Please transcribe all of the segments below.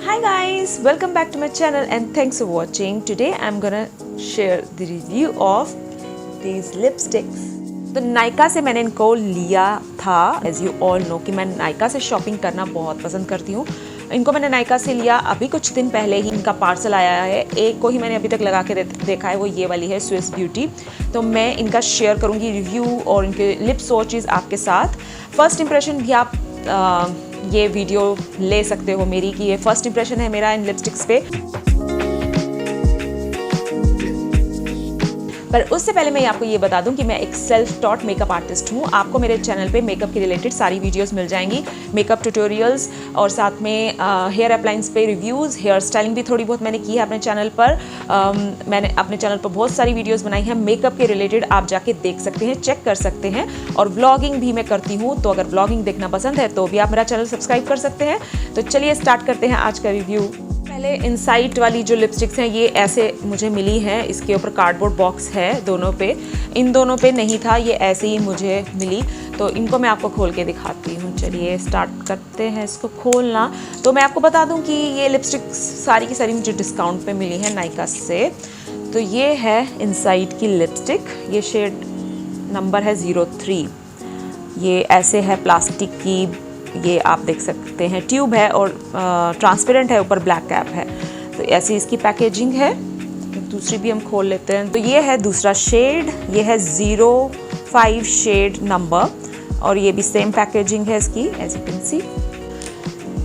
Hi guys, welcome back to my channel and thanks for watching. Today I'm gonna share the review of these lipsticks. तो नायका से मैंने इनको लिया था. As you all know कि मैं नायका से शॉपिंग करना बहुत पसंद करती हूँ. इनको मैंने नायका से लिया अभी कुछ दिन पहले ही इनका पार्सल आया है. एक को ही मैंने अभी तक लगा के देखा है, वो ये वाली है स्विस ब्यूटी. तो मैं इनका शेयर करूँगी रिव्यू और इनके लिप स्वॉचेस आपके साथ. फर्स्ट इंप्रेशन भी आप ये वीडियो ले सकते हो मेरी कि ये फर्स्ट इंप्रेशन है मेरा इन लिपस्टिक्स पे. पर उससे पहले मैं आपको ये बता दूं कि मैं एक सेल्फ टॉट मेकअप आर्टिस्ट हूँ. आपको मेरे चैनल पे मेकअप के रिलेटेड सारी वीडियोस मिल जाएंगी, मेकअप ट्यूटोरियल्स और साथ में हेयर अप्लायंस पे रिव्यूज़, हेयर स्टाइलिंग भी थोड़ी बहुत मैंने की है अपने चैनल पर. मैंने अपने चैनल पर बहुत सारी वीडियोस बनाई हैं मेकअप के रिलेटेड, आप जाके देख सकते हैं, चेक कर सकते हैं. और व्लॉगिंग भी मैं करती हूँ, तो अगर व्लॉगिंग देखना पसंद है तो भी आप मेरा चैनल सब्सक्राइब कर सकते हैं. तो चलिए स्टार्ट करते हैं आज का रिव्यू. पहले इनसाइट वाली जो लिपस्टिक्स हैं ये ऐसे मुझे मिली हैं. इसके ऊपर कार्डबोर्ड बॉक्स है दोनों पे, इन दोनों पे नहीं था, ये ऐसे ही मुझे मिली. तो इनको मैं आपको खोल के दिखाती हूँ. चलिए स्टार्ट करते हैं इसको खोलना. तो मैं आपको बता दूँ कि ये लिपस्टिक्स सारी की सारी मुझे डिस्काउंट पे मिली है नायका से. तो ये है इनसाइट की लिपस्टिक, ये शेड नंबर है 03. ये ऐसे है प्लास्टिक की, ये आप देख सकते हैं ट्यूब है और ट्रांसपेरेंट है, ऊपर ब्लैक कैप है. तो ऐसी इसकी पैकेजिंग है. दूसरी भी हम खोल लेते हैं. तो ये है दूसरा शेड, ये है 05 शेड नंबर और ये भी सेम पैकेजिंग है इसकी एज यू कैन सी.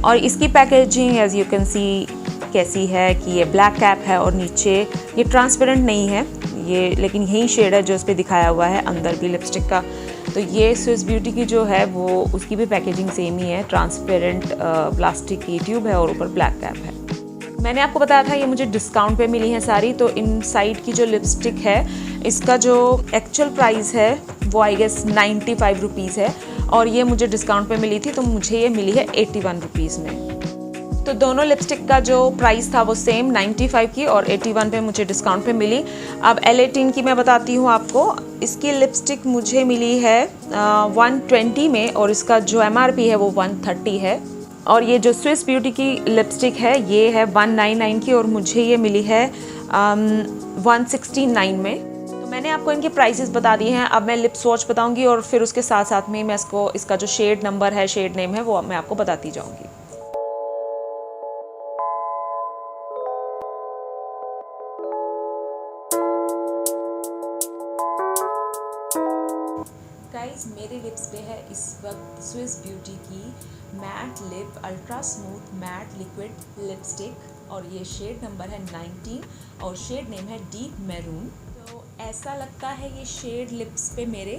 और इसकी packaging as you can see कैसी है कि ये ब्लैक कैप है और नीचे ये ट्रांसपेरेंट नहीं है ये, लेकिन यही शेड है जो इस पर दिखाया हुआ है अंदर भी लिपस्टिक का. तो ये स्विस ब्यूटी की जो है वो उसकी भी पैकेजिंग सेम ही है, ट्रांसपेरेंट प्लास्टिक की ट्यूब है और ऊपर ब्लैक कैप है. मैंने आपको बताया था ये मुझे डिस्काउंट पे मिली है सारी. तो इन साइड की जो लिपस्टिक है इसका जो एक्चुअल प्राइस है वो आई गेस 95 रुपीज़ है और ये मुझे डिस्काउंट पे मिली थी, तो मुझे ये मिली है 81 रुपीज़ में. तो दोनों लिपस्टिक का जो प्राइस था वो सेम 95 की और 81 पे मुझे डिस्काउंट पे मिली. अब L18 की मैं बताती हूँ आपको. इसकी लिपस्टिक मुझे मिली है 120 में और इसका जो MRP है वो 130 है. और ये जो स्विस ब्यूटी की लिपस्टिक है ये है 199 की और मुझे ये मिली है 169 में. तो मैंने आपको इनके प्राइसेस बता दिए हैं. अब मैं लिप स्वॉच बताऊँगी और फिर उसके साथ साथ में मैं इसका जो शेड नंबर है, शेड नेम है, वो मैं आपको बताती जाऊँगी. गाइस मेरे लिप्स पे है इस वक्त स्विस ब्यूटी की mat lip ultra smooth matte liquid lipstick और ये शेड नंबर है 19 और शेड नेम है डीप मैरून. तो ऐसा लगता है ये शेड लिप्स पे मेरे.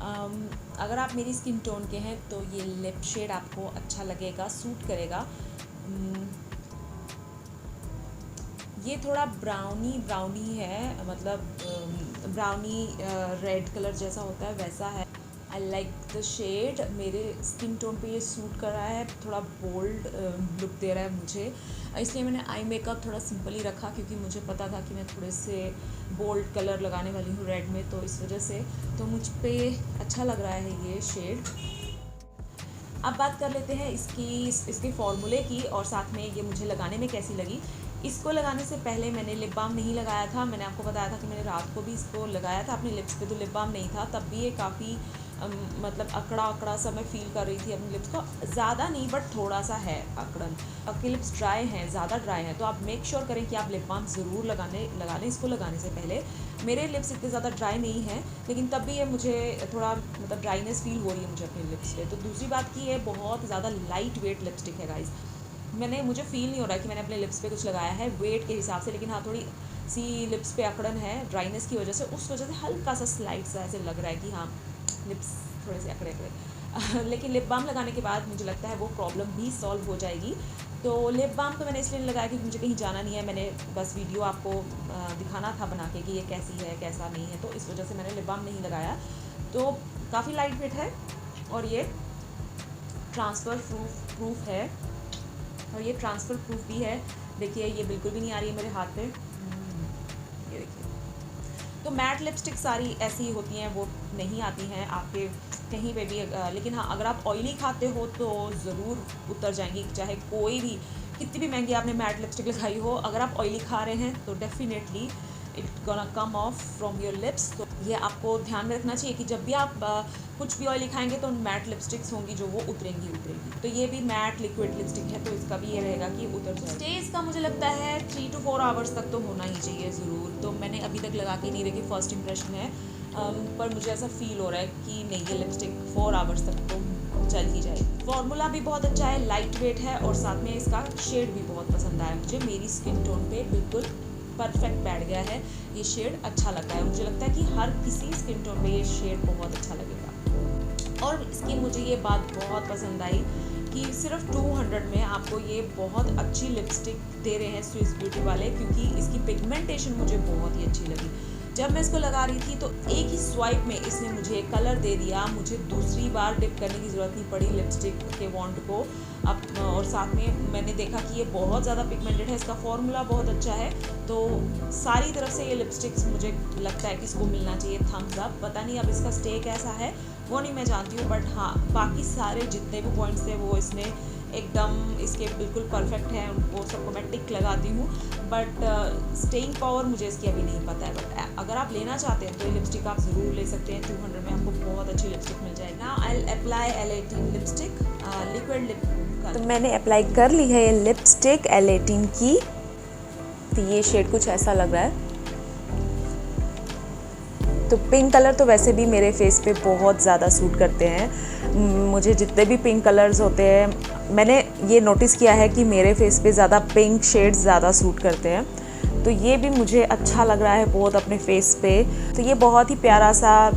अगर आप मेरी स्किन टोन के हैं तो ये लिप शेड आपको अच्छा लगेगा, सूट करेगा. ये थोड़ा ब्राउनी है, मतलब ब्राउनी रेड कलर जैसा होता है वैसा है. आई लाइक द शेड, मेरे स्किन टोन पे ये सूट कर रहा है, थोड़ा बोल्ड लुक दे रहा है मुझे. इसलिए मैंने आई मेकअप थोड़ा सिंपल ही रखा क्योंकि मुझे पता था कि मैं थोड़े से बोल्ड कलर लगाने वाली हूँ रेड में, तो इस वजह से तो मुझ पे अच्छा लग रहा है ये शेड. अब बात कर लेते हैं इसके फॉर्मूले की और साथ में ये मुझे लगाने में कैसी लगी. इसको लगाने से पहले मैंने लिप बाम नहीं लगाया था. मैंने आपको बताया था कि मैंने रात को भी इसको लगाया था अपने लिप्स पे, तो लिप बाम नहीं था. तब भी ये काफ़ी मतलब अकड़ा सा मैं फील कर रही थी अपने लिप्स को. ज़्यादा नहीं बट थोड़ा सा है अकड़न. आपके लिप्स ड्राई हैं, ज़्यादा ड्राई हैं, तो आप मेक श्योर करें कि आप लिप बाम ज़रूर लगा लें इसको लगाने से पहले. मेरे लिप्स इतने ज़्यादा ड्राई नहीं हैं लेकिन तब भी ये मुझे थोड़ा मतलब ड्राइनेस फील हो रही है मुझे अपने लिप्स पे. तो दूसरी बात की ये बहुत ज़्यादा लाइट वेट लिपस्टिक है गाइस. मुझे फील नहीं हो रहा है कि मैंने अपने लिप्स पे कुछ लगाया है वेट के हिसाब से, लेकिन हाँ थोड़ी सी लिप्स पे अकड़न है ड्राइनेस की वजह से. उस वजह से हल्का सा स्लाइड सा ऐसे लग रहा है कि हाँ लिप्स थोड़े से अकड़े लेकिन लिप बाम लगाने के बाद मुझे लगता है वो प्रॉब्लम भी सॉल्व हो जाएगी. तो लिप बाम तो मैंने इसलिए नहीं लगाया क्योंकि मुझे कहीं जाना नहीं है. मैंने बस वीडियो आपको दिखाना था बना के कि ये कैसी है कैसा नहीं है, तो इस वजह से मैंने लिप बाम नहीं लगाया. तो काफ़ी लाइट वेट है और ये ट्रांसफ़र प्रूफ है और ये ट्रांसफ़र प्रूफ भी है. देखिए ये बिल्कुल भी नहीं आ रही है मेरे हाथ पे, ये देखिए. तो मैट लिपस्टिक सारी ऐसी होती हैं, वो नहीं आती हैं आपके कहीं पे भी। लेकिन हाँ, अगर आप ऑयली खाते हो तो ज़रूर उतर जाएंगी, चाहे कोई भी कितनी भी महंगी आपने मैट लिपस्टिक लगाई हो, अगर आप ऑयली खा रहे हैं तो definitely it gonna come of from your lips. तो ये आपको ध्यान में रखना चाहिए कि जब भी आप कुछ भी ऑयली खाएंगे तो मैट लिपस्टिक्स होंगी जो वो उतरेंगी। तो ये भी मैट लिक्विड लिपस्टिक है, तो इसका भी ये रहेगा कि उतर जाए। स्टे इसका मुझे लगता है 3 to 4 आवर्स तक तो होना ही चाहिए ज़रूर। तो मैंने अभी तक लगा के नहीं देखी, फर्स्ट इंप्रेशन है, पर मुझे ऐसा फील हो रहा है कि नहीं, ये लिपस्टिक 4 आवर्स तक तो चल ही जाए। फॉर्मूला भी बहुत अच्छा है, लाइट वेट है, और साथ में इसका शेड भी बहुत पसंद आया मुझे। मेरी स्किन टोन पे बिल्कुल परफेक्ट बैठ गया है, ये शेड अच्छा लगता है। मुझे लगता है कि हर किसी स्किन टोन पे ये शेड बहुत अच्छा लगेगा। और इसकी मुझे ये बात बहुत पसंद आई कि सिर्फ 200 में आपको ये बहुत अच्छी लिपस्टिक दे रहे हैं स्विस ब्यूटी वाले, क्योंकि इसकी पिगमेंटेशन मुझे बहुत ही अच्छी लगी। जब मैं इसको लगा रही थी तो एक ही स्वाइप में इसने मुझे कलर दे दिया, मुझे दूसरी बार डिप करने की ज़रूरत नहीं पड़ी लिपस्टिक के वॉन्ड को। अब और साथ में मैंने देखा कि ये बहुत ज़्यादा पिगमेंटेड है, इसका फॉर्मूला बहुत अच्छा है। तो सारी तरफ से ये लिपस्टिक्स मुझे लगता है कि इसको मिलना चाहिए थम्स अप। पता नहीं अब इसका स्टे कैसा है वो नहीं मैं जानती हूँ, बट हाँ बाकी सारे जितने भी पॉइंट्स थे वो इसने एकदम इसके बिल्कुल परफेक्ट हैं, उनको सबको मैं टिक लगाती हूँ। बट स्टेइंग पावर मुझे इसकी अभी नहीं पता है, बट अगर आप लेना चाहते हैं तो ये लिपस्टिक आप ज़रूर ले सकते हैं। 200 में आपको बहुत अच्छी लिपस्टिक मिल जाएगी। Now I will apply L18 lipstick, liquid lip. तो मैंने अप्लाई कर ली है ये लिपस्टिक L18 की। तो ये शेड कुछ ऐसा लग रहा है। तो पिंक कलर तो वैसे भी मेरे फेस पे बहुत ज़्यादा सूट करते हैं। मुझे जितने भी पिंक कलर्स होते हैं, मैंने ये नोटिस किया है कि मेरे फेस पे ज़्यादा पिंक शेड्स ज़्यादा सूट करते हैं। तो ये भी मुझे अच्छा लग रहा है बहुत अपने फेस पे। तो ये बहुत ही प्यारा सा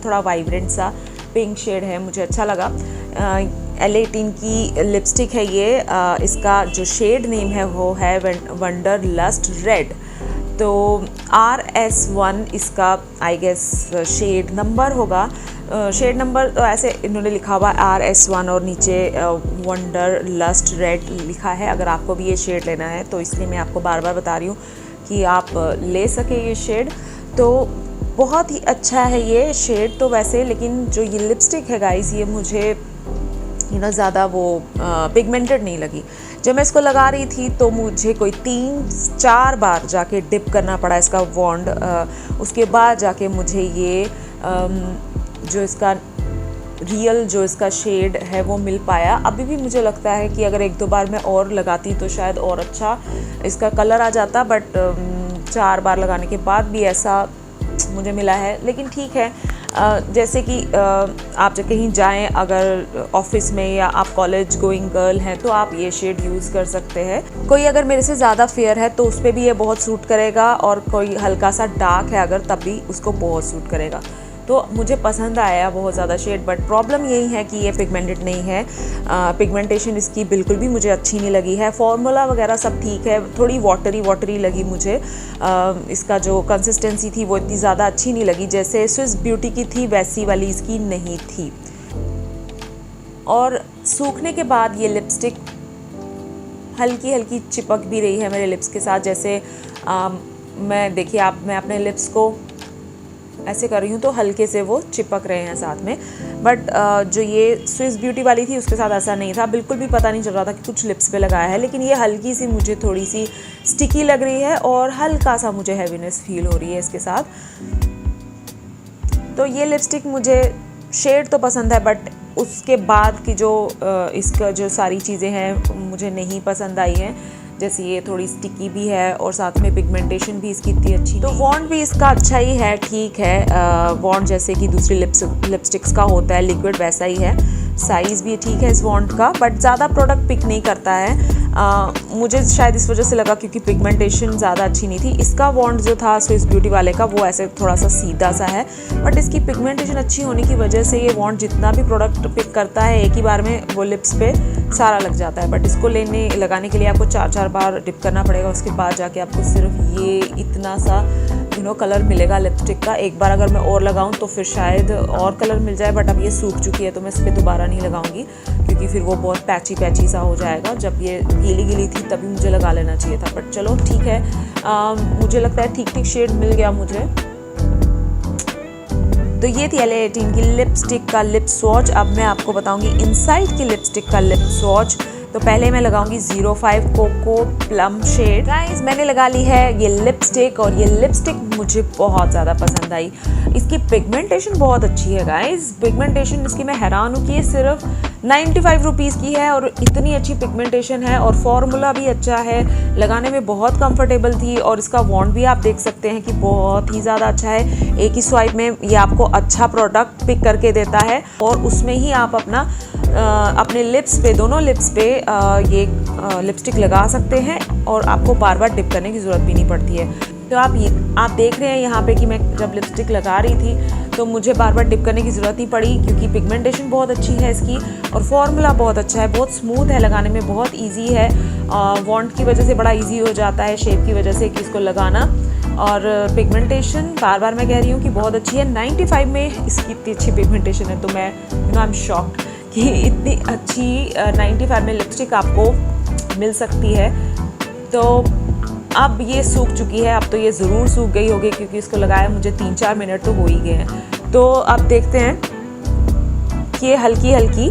थोड़ा वाइब्रेंट सा पिंक शेड है, मुझे अच्छा लगा। L18 की लिपस्टिक है ये। इसका जो शेड नेम है वो है वंडर लस्ट रेड। तो RS1 इसका आई गेस शेड नंबर होगा। शेड नंबर तो ऐसे इन्होंने लिखा हुआ RS1 और नीचे वंडर लस्ट रेड लिखा है। अगर आपको भी ये शेड लेना है तो इसलिए मैं आपको बार बार बता रही हूँ कि आप ले सके ये शेड। तो बहुत ही अच्छा है ये शेड तो वैसे, लेकिन जो ये लिपस्टिक है गाइस ये मुझे ज़्यादा वो पिगमेंटेड नहीं लगी। जब मैं इसको लगा रही थी तो मुझे कोई 3-4 बार जाके डिप करना पड़ा इसका वॉन्ड। उसके बाद जाके मुझे ये जो इसका रियल जो इसका शेड है वो मिल पाया। अभी भी मुझे लगता है कि अगर 1-2 बार मैं और लगाती तो शायद और अच्छा इसका कलर आ जाता, बट 4 बार लगाने के बाद भी ऐसा मुझे मिला है। लेकिन ठीक है, जैसे कि आप जब कहीं जाएं, अगर ऑफिस में या आप कॉलेज गोइंग गर्ल हैं तो आप ये शेड यूज़ कर सकते हैं। कोई अगर मेरे से ज़्यादा फेयर है तो उस पर भी ये बहुत सूट करेगा, और कोई हल्का सा डार्क है अगर तब भी उसको बहुत सूट करेगा। तो मुझे पसंद आया बहुत ज़्यादा शेड, बट प्रॉब्लम यही है कि ये पिगमेंटेड नहीं है। पिगमेंटेशन इसकी बिल्कुल भी मुझे अच्छी नहीं लगी है। फॉर्मूला वगैरह सब ठीक है, थोड़ी वाटरी लगी मुझे। इसका जो कंसिस्टेंसी थी वो इतनी ज़्यादा अच्छी नहीं लगी, जैसे स्विस ब्यूटी की थी वैसी वाली इसकी नहीं थी। और सूखने के बाद ये लिपस्टिक हल्की चिपक भी रही है मेरे लिप्स के साथ। जैसे मैं अपने लिप्स को ऐसे कर रही हूँ तो हल्के से वो चिपक रहे हैं साथ में। बट जो ये स्विस ब्यूटी वाली थी उसके साथ ऐसा नहीं था, बिल्कुल भी पता नहीं चल रहा था कि कुछ लिप्स पे लगाया है। लेकिन ये हल्की सी मुझे थोड़ी सी स्टिकी लग रही है और हल्का सा मुझे हैवीनेस फील हो रही है इसके साथ। तो ये लिपस्टिक मुझे शेड तो पसंद है, बट उसके बाद की जो इसका जो सारी चीज़ें हैं मुझे नहीं पसंद आई हैं। जैसे ये थोड़ी स्टिकी भी है और साथ में पिगमेंटेशन भी इसकी इतनी अच्छी। तो वॉन्ड भी इसका अच्छा ही है, ठीक है। वॉन्ड जैसे कि दूसरी लिपस्टिक्स का होता है लिक्विड वैसा ही है। साइज़ भी ठीक है इस वॉन्ड का, बट ज़्यादा प्रोडक्ट पिक नहीं करता है। मुझे शायद इस वजह से लगा क्योंकि पिगमेंटेशन ज़्यादा अच्छी नहीं थी। इसका वॉन्ड जो था स्विस ब्यूटी वाले का वो ऐसे थोड़ा सा सीधा सा है, बट इसकी पिगमेंटेशन अच्छी होने की वजह से ये वॉन्ड जितना भी प्रोडक्ट पिक करता है एक ही बार में वो लिप्स पे सारा लग जाता है। बट इसको लगाने के लिए आपको 4-4 बार डिप करना पड़ेगा। उसके बाद जाके आपको सिर्फ ये इतना सा कलर मिलेगा लिपस्टिक का। एक बार अगर मैं और लगाऊं तो फिर शायद और कलर मिल जाए, बट अब ये सूख चुकी है तो मैं इस पर दोबारा नहीं लगाऊंगी क्योंकि फिर वो बहुत पैची सा हो जाएगा। जब ये गीली थी तभी मुझे लगा लेना चाहिए था, बट चलो ठीक है। मुझे लगता है ठीक शेड मिल गया मुझे। तो ये थी L18 की लिपस्टिक का लिप स्वॉच। अब मैं आपको बताऊंगी इनसाइड की लिपस्टिक का लिप स्वॉच। तो पहले मैं लगाऊंगी 05 कोको प्लम शेड। गाइस मैंने लगा ली है ये लिपस्टिक, और ये लिपस्टिक मुझे बहुत ज़्यादा पसंद आई। इसकी पिगमेंटेशन बहुत अच्छी है गाइस, पिगमेंटेशन इसकी मैं हैरान हूँ कि ये सिर्फ 95 रुपीज़ की है और इतनी अच्छी पिगमेंटेशन है, और फॉर्मूला भी अच्छा है, लगाने में बहुत कंफर्टेबल थी। और इसका वॉन्ड भी आप देख सकते हैं कि बहुत ही ज़्यादा अच्छा है। एक ही स्वाइप में ये आपको अच्छा प्रोडक्ट पिक करके देता है, और उसमें ही आप अपने लिप्स पे, दोनों लिप्स पे ये लिपस्टिक लगा सकते हैं, और आपको बार बार डिप करने की ज़रूरत भी नहीं पड़ती है। तो आप देख रहे हैं यहाँ पे कि मैं जब लिपस्टिक लगा रही थी तो मुझे बार बार डिप करने की ज़रूरत नहीं पड़ी, क्योंकि पिगमेंटेशन बहुत अच्छी है इसकी, और फॉर्मूला बहुत अच्छा है, बहुत स्मूथ है, लगाने में बहुत इजी है। वॉन्ड की वजह से बड़ा इजी हो जाता है, शेप की वजह से कि इसको लगाना। और पिगमेंटेशन बार बार मैं कह रही हूँ कि बहुत अच्छी है। 95 में इसकी इतनी अच्छी पिगमेंटेशन है, तो मैं आई एम शॉक्ड कि इतनी अच्छी 95 में लिपस्टिक आपको मिल सकती है। तो अब ये सूख चुकी है, अब तो ये ज़रूर सूख गई होगी, क्योंकि इसको लगाया मुझे 3-4 मिनट तो हो ही गए हैं। तो अब देखते हैं कि ये हल्की हल्की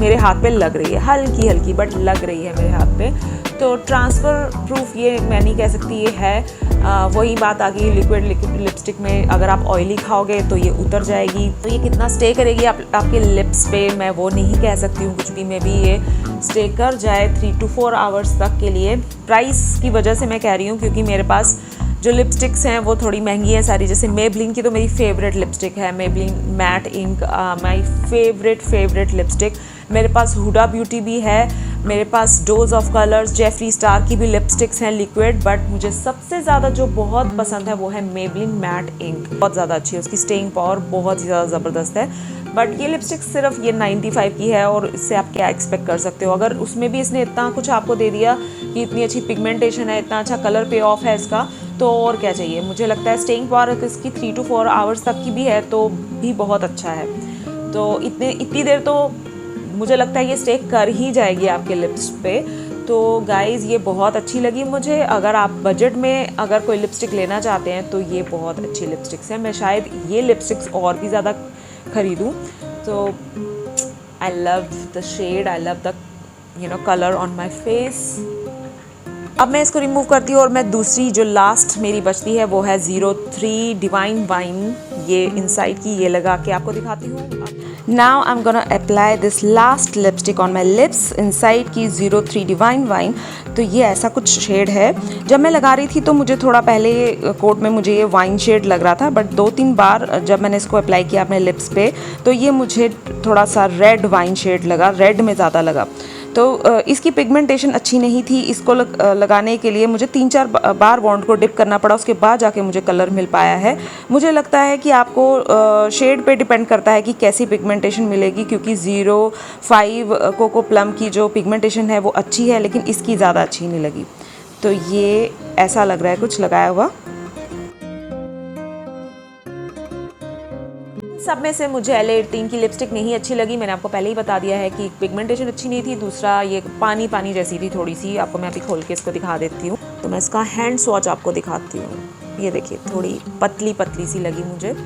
मेरे हाथ पे लग रही है, हल्की हल्की बट लग रही है मेरे हाथ पे। तो ट्रांसफ़र प्रूफ ये मैं नहीं कह सकती ये है। वही बात आ गई लिक्विड लिपस्टिक में, अगर आप ऑयली खाओगे तो ये उतर जाएगी। तो ये कितना स्टे करेगी आपके लिप्स पे, मैं वो नहीं कह सकती हूँ कुछ भी। में भी ये स्टे कर जाए 3 to 4 आवर्स तक के लिए। प्राइस की वजह से मैं कह रही हूँ, क्योंकि मेरे पास जो लिपस्टिक्स हैं वो थोड़ी महंगी हैं सारी। जैसे मेबलिन की तो मेरी फेवरेट लिपस्टिक है, Maybelline matte ink, my favourite lipstick. मेरे पास हुडा ब्यूटी भी है, मेरे पास dose of colours, Jeffree Star की भी लिपस्टिक्स हैं लिक्विड। बट मुझे सबसे ज़्यादा जो बहुत पसंद है वो है मेबलिन मैट इंक, बहुत ज़्यादा अच्छी है, उसकी स्टेइंग पावर बहुत ही ज़्यादा ज़बरदस्त है। बट ये लिपस्टिक सिर्फ ये 95 की है, और इससे आप क्या एक्सपेक्ट कर सकते हो। अगर उसमें भी इसने इतना कुछ आपको दे दिया कि इतनी अच्छी पिगमेंटेशन है, इतना अच्छा कलर पे ऑफ है इसका, तो और क्या चाहिए। मुझे लगता है स्टेइंग पावर इसकी 3 to 4 आवर्स तक की भी है, तो भी बहुत अच्छा है। तो इतनी देर तो मुझे लगता है ये स्टे कर ही जाएगी आपके लिप्स पे। तो गाइज़ ये बहुत अच्छी लगी मुझे। अगर आप बजट में अगर कोई लिपस्टिक लेना चाहते हैं तो ये बहुत अच्छी लिपस्टिक्स हैं। मैं शायद ये लिपस्टिक्स और भी ज़्यादा ख़रीदूँ। तो I love the shade, I love the colour on my face. अब मैं इसको रिमूव करती हूँ, और मैं दूसरी जो लास्ट मेरी बचती है वो है 03 डिवाइन वाइन। ये इनसाइड की ये लगा के आपको दिखाती हूँ। Now I'm gonna apply this last lipstick on my lips, inside की 03 डिवाइन वाइन। तो ये ऐसा कुछ शेड है। जब मैं लगा रही थी तो मुझे थोड़ा पहले कोट में मुझे ये वाइन शेड लग रहा था, बट 2-3 बार जब मैंने इसको अप्लाई किया अपने लिप्स पे तो ये मुझे थोड़ा सा रेड वाइन शेड लगा, रेड में ज़्यादा लगा। तो इसकी पिगमेंटेशन अच्छी नहीं थी। इसको लगाने के लिए मुझे 3-4 बार वॉन्ड को डिप करना पड़ा, उसके बाद जाके मुझे कलर मिल पाया है। मुझे लगता है कि आपको शेड पे डिपेंड करता है कि कैसी पिगमेंटेशन मिलेगी, क्योंकि 05 कोको प्लम की जो पिगमेंटेशन है वो अच्छी है, लेकिन इसकी ज़्यादा अच्छी नहीं लगी। तो ये ऐसा लग रहा है कुछ लगाया हुआ। सब में से मुझे LA18 की लिपस्टिक नहीं अच्छी लगी। मैंने आपको पहले ही बता दिया है कि पिगमेंटेशन अच्छी नहीं थी, दूसरा ये पानी पानी जैसी थी थोड़ी सी। आपको मैं अभी खोल के इसको दिखा देती हूँ। तो मैं इसका हैंड स्वॉच आपको दिखाती हूँ। ये देखिए थोड़ी पतली पतली सी लगी मुझे,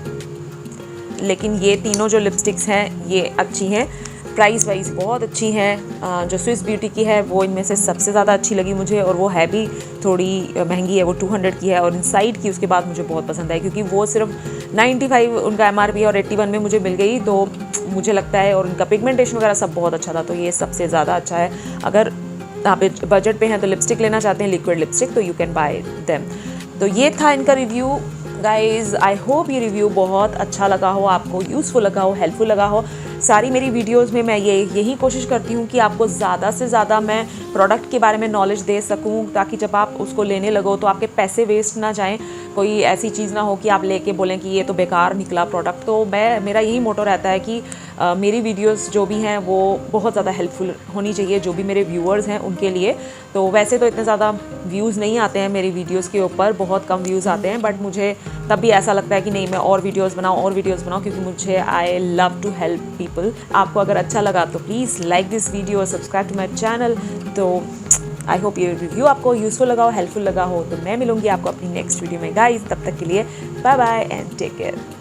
लेकिन ये तीनों जो लिपस्टिक्स हैं ये अच्छी हैं, प्राइस वाइज बहुत अच्छी हैं। जो स्विस ब्यूटी की है वो इनमें से सबसे ज़्यादा अच्छी लगी मुझे, और वो है भी थोड़ी महंगी है, वो 200 की है। और इनसाइड की उसके बाद मुझे बहुत पसंद आई, क्योंकि वो सिर्फ 95 उनका MRP और 81 में मुझे मिल गई। तो मुझे लगता है, और उनका पिगमेंटेशन वगैरह सब बहुत अच्छा था, तो ये सबसे ज़्यादा अच्छा है। अगर आप बजट पे हैं तो लिपस्टिक लेना चाहते हैं, लिक्विड लिपस्टिक, तो यू कैन बाय देम। तो ये था इनका रिव्यू गाइज़। आई होप ये रिव्यू बहुत अच्छा लगा हो, आपको यूज़फुल लगा हो, हेल्पफुल लगा हो। सारी मेरी वीडियोस में मैं यही कोशिश करती हूँ कि आपको ज़्यादा से ज़्यादा मैं प्रोडक्ट के बारे में नॉलेज दे सकूँ, ताकि जब आप उसको लेने लगो तो आपके पैसे वेस्ट ना जाएं। कोई ऐसी चीज़ ना हो कि आप लेके बोलें कि ये तो बेकार निकला प्रोडक्ट। तो मेरा यही मोटो रहता है कि मेरी वीडियोस जो भी हैं वो बहुत ज़्यादा हेल्पफुल होनी चाहिए, जो भी मेरे व्यूअर्स हैं उनके लिए। तो वैसे तो इतने ज़्यादा व्यूज़ नहीं आते हैं मेरी वीडियोस के ऊपर, बहुत कम व्यूज़ आते हैं, बट मुझे तब भी ऐसा लगता है कि नहीं, मैं और वीडियोस बनाऊँ, क्योंकि मुझे I love to help people. आपको अगर अच्छा लगा तो please like this video, subscribe to my channel. तो आई होप ये रिव्यू आपको यूज़फुल लगा हो, हेल्पफुल लगा हो। तो मैं मिलूंगी आपको अपनी नेक्स्ट वीडियो में गाइस। तब तक के लिए bye bye and take care.